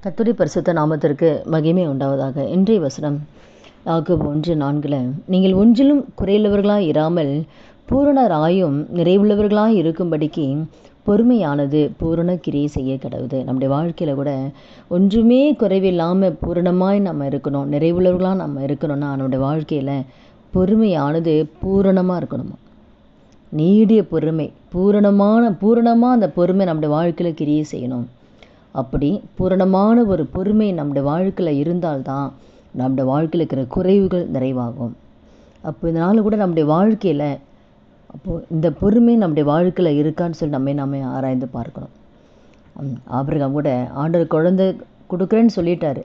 கர்த்தருடைய பரிசுத்த நாமத்திற்கு மகிமை உண்டாவதாக. இன்றைய வசனம் யாக்கோபு 1:4, நீங்கள் ஒன்றிலும் குறையுள்ளவர்களாய் இராமல் பூரணராயும் நிறைவுள்ளவர்களாய் இருக்கும்படிக்கு பொறுமையானது பூரண கிரியை செய்ய கடவுது. நம்முடைய வாழ்க்கையில் கூட ஒன்றுமே குறைவில்லாமல் பூரணமாய் நம்ம இருக்கணும், நிறைவுள்ளவர்களாக நம்ம இருக்கணும்னா நம்முடைய வாழ்க்கையில் பொறுமையானது பூரணமாக இருக்கணுமா, நீடிய பொறுமை, பூரணமாக அந்த பொறுமை நம்முடைய வாழ்க்கையில் கிரியை செய்யணும். அப்படி பூரணமான ஒரு பொறுமை நம்முடைய வாழ்க்கையில் இருந்தால்தான் நம்முடைய வாழ்க்கையில் இருக்கிற குறைவுகள் நிறைவாகும். அப்போ இதனால் கூட நம்முடைய வாழ்க்கையில் அப்போது இந்த பொறுமை நம்முடைய வாழ்க்கையில் இருக்கான்னு சொல்லி நம்ம ஆராய்ந்து பார்க்கணும். ஆபிரகாம் கூட ஆண்டவர் குழந்தை கொடுக்குறேன்னு சொல்லிட்டாரு.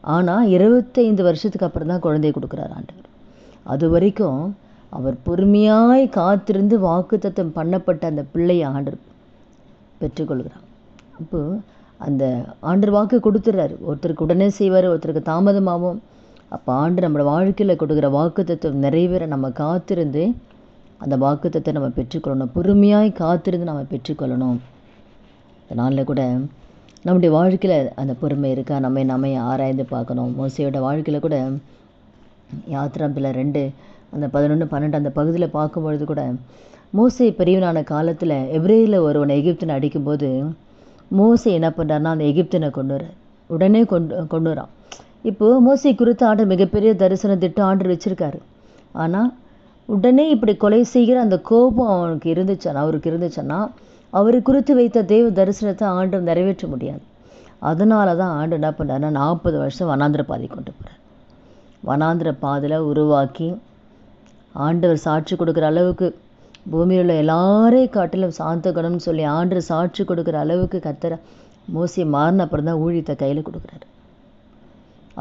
ஆனால் 25 வருஷத்துக்கு அப்புறம் தான் குழந்தைய கொடுக்குறாரு ஆண்டவர். அது வரைக்கும் அவர் பொறுமையாய் காத்திருந்து வாக்குத்தத்தம் பண்ணப்பட்ட அந்த பிள்ளையை ஆண்டவர் பெற்றுக்கொள்கிறார். அப்போது அந்த ஆண்டவர் வாக்கு கொடுத்துட்றாரு. ஒருத்தருக்கு உடனே செய்வார், ஒருத்தருக்கு தாமதமாகும். அப்போ ஆண்டு நம்மளோட வாழ்க்கையில் கொடுக்குற வாக்குத்தத்தம் நிறைவேற நம்ம காத்திருந்து அந்த வாக்குத்தத்தை நம்ம பெற்றுக்கொள்ளணும். பொறுமையாய் காத்திருந்து நம்ம பெற்றுக்கொள்ளணும். அதனால் கூட நம்முடைய வாழ்க்கையில் அந்த பொறுமை இருக்கா நம்ம ஆராய்ந்து பார்க்கணும். மோசையோட வாழ்க்கையில் கூட யாத்திராம்பில் 2 அந்த 11, 12 அந்த பகுதியில் பார்க்கும்பொழுது கூட மோசே பெரியவனான காலத்தில் எபிரேயில் ஒருவனை எகிப்தினை அடிக்கும்போது மோசே என்ன பண்ணுறாருனா அந்த எகிப்தினை உடனே கொண்டு வரான். இப்போது மோசை குறித்து ஆண்டவர் மிகப்பெரிய தரிசன திட்டம் ஆண்டவர் வச்சுருக்காரு. ஆனால் உடனே இப்படி கொலை செய்கிற அந்த கோபம் அவருக்கு இருந்துச்சுன்னா அவர் குறித்து வைத்த தேவ தரிசனத்தை ஆண்டவர் நிறைவேற்ற முடியாது. அதனால தான் ஆண்டு என்ன பண்ணுறாருன்னா 40 வருஷம் வனாந்திர பாதை கொண்டு போகிறார். வனாந்திர பாதையில் உருவாக்கி ஆண்டவர் சாட்சி கொடுக்குற அளவுக்கு பூமியில் உள்ள எல்லாரையும் காட்டிலும் சாந்த குணம்னு சொல்லி ஆண்டவர் சாட்சி கொடுக்குற அளவுக்கு கர்த்தர் மோசே மாறின அப்புறம் தான் ஊழியத்தை கையில் கொடுக்குறாரு.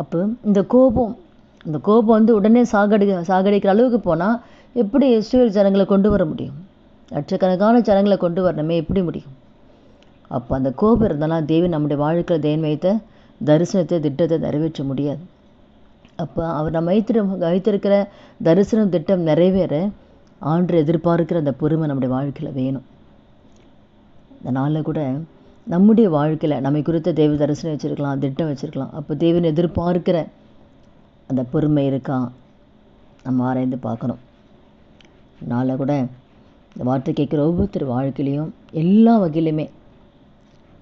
அப்போ இந்த கோபம் வந்து உடனே சாகடிக்கிற அளவுக்கு போனால் எப்படி இஸ்ரவேல் ஜனங்களை கொண்டு வர முடியும்? லட்சக்கணக்கான ஜனங்களை கொண்டு வரணுமே, எப்படி முடியும்? அப்போ அந்த கோபம் இருந்தாலும் தேவன் நம்முடைய வாழ்க்கையில் தேவன் வைத்த தரிசனத்தை திட்டத்தை நிறைவேற்ற முடியாது. அப்போ அவர் நம்ம வைத்திருக்கிற தரிசனம் திட்டம் நிறைவேற ஆண்டு எதிர்பார்க்கிற அந்த பொறுமை நம்முடைய வாழ்க்கையில் வேணும். அதனால் கூட நம்முடைய வாழ்க்கையில் நம்மை குறித்த தேவ தரிசனம் வச்சுருக்கலாம், திட்டம் வச்சுருக்கலாம். அப்போ தேவன் எதிர்பார்க்கிற அந்த பொறுமை இருக்கா நம்ம ஆராய்ந்து பார்க்கணும். அதனால் கூட இந்த வார்த்தை கேட்குற ஒவ்வொருத்தர் வாழ்க்கையிலையும் எல்லா வகையிலுமே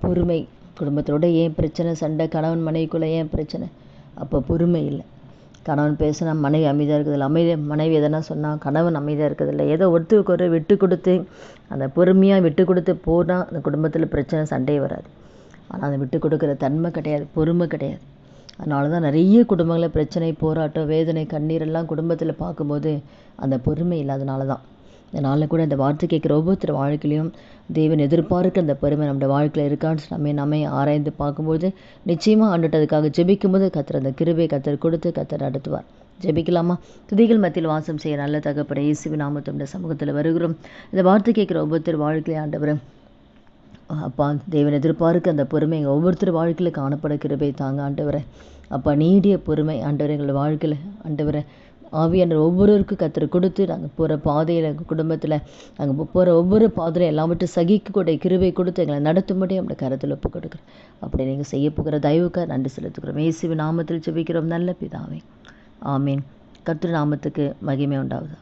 பொறுமை. குடும்பத்தோட ஏன் பிரச்சனை, சண்டை, கணவன் மனைவிக்குள்ளே ஏன் பிரச்சனை? அப்போ பொறுமை இல்லை. கணவன் பேசினா மனைவி அமைதியாக இருக்கிறதில்ல, மனைவி எதனா சொன்னால் கணவன் அமைதியாக இருக்கிறதில்ல. ஏதோ ஒருத்தருக்கு ஒரு விட்டு கொடுத்து அந்த பொறுமையாக விட்டு கொடுத்து போனால் அந்த குடும்பத்தில் பிரச்சனை, சண்டையே வராது. ஆனால் அந்த விட்டு கொடுக்குற தன்மை கிடையாது, பொறுமை கிடையாது. அதனால தான் நிறைய குடும்பங்களில் பிரச்சனை, போராட்டம், வேதனை, கண்ணீர் எல்லாம் குடும்பத்தில் பார்க்கும்போது அந்த பொறுமை இல்லாதனால தான். அதனால் கூட இந்த வார்த்தை கேட்குற ஒவ்வொருத்தர் வாழ்க்கையிலையும் தேவன் எதிர்பார்க்க அந்த பொறுமை நம்முடைய வாழ்க்கையில் இருக்கான்னு நம்ம ஆராய்ந்து பார்க்கும்போது நிச்சயமாக ஆண்டுட்டு அதுக்காக ஜெபிக்கும்போது கர்த்தர் அந்த கிருபை கர்த்தர் கொடுத்து கர்த்தர் நடத்துவார். ஜெபிக்கலாமா? துதிகள் மத்தியில் வாசம் செய்ய நல்ல தகப்பனே, இயேசுவின் நாமத்தில் சமூகத்தில் வருகிறோம். இந்த வார்த்தை கேட்குற ஒவ்வொருத்தர் வாழ்க்கையிலே ஆண்டவரே அப்பா, தேவன் எதிர்பார்க்க அந்த பொறுமை எங்கள் ஒவ்வொருத்தர் வாழ்க்கையில் காணப்பட கிருபை தாங்க ஆண்டவரே. அப்பா, நீடிய பொறுமை ஆண்டவரே எங்களோட வாழ்க்கையில் ஆண்டவரே ஆவியானவர் ஒவ்வொருவருக்கும் கர்த்தர் கொடுத்து நாங்கள் போகிற பாதையில் குடும்பத்தில் நாங்கள் போகிற ஒவ்வொரு பாதையிலும் எல்லாவற்றையும் சகிக்கக்கூடிய கிருபை கொடுத்து எங்களை நடத்தும்படி நம்முடைய கரத்தில் ஒப்பு கொடுக்குறோம். அப்படி நீங்கள் செய்ய போகிற தயவுக்காக நன்றி செலுத்துக்கிறோம். இயேசுவின் நாமத்தில் ஜெபிக்கிறோம் நல்ல பிதாவே, ஆமீன். கர்த்தர் நாமத்துக்கு மகிமை உண்டாகுது.